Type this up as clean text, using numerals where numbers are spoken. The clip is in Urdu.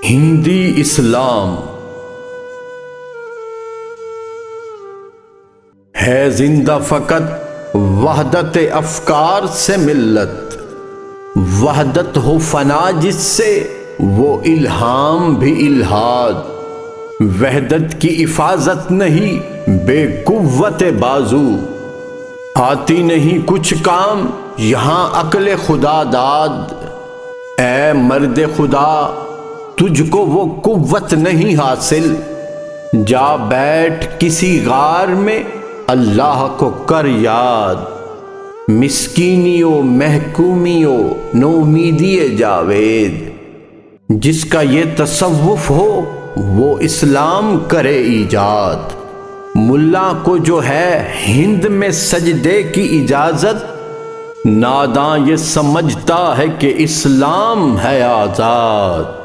ہندی اسلام ہے زندہ فقط وحدت افکار سے ملت، وحدت ہو فنا جس سے وہ الہام بھی الہاد، وحدت کی حفاظت نہیں بے قوت بازو، آتی نہیں کچھ کام یہاں عقل خدا داد، اے مرد خدا تجھ کو وہ قوت نہیں حاصل، جا بیٹھ کسی غار میں اللہ کو کر یاد، مسکینیوں محکومیوں نومیدی جاوید، جس کا یہ تصوف ہو وہ اسلام کرے ایجاد، ملا کو جو ہے ہند میں سجدے کی اجازت، ناداں یہ سمجھتا ہے کہ اسلام ہے آزاد۔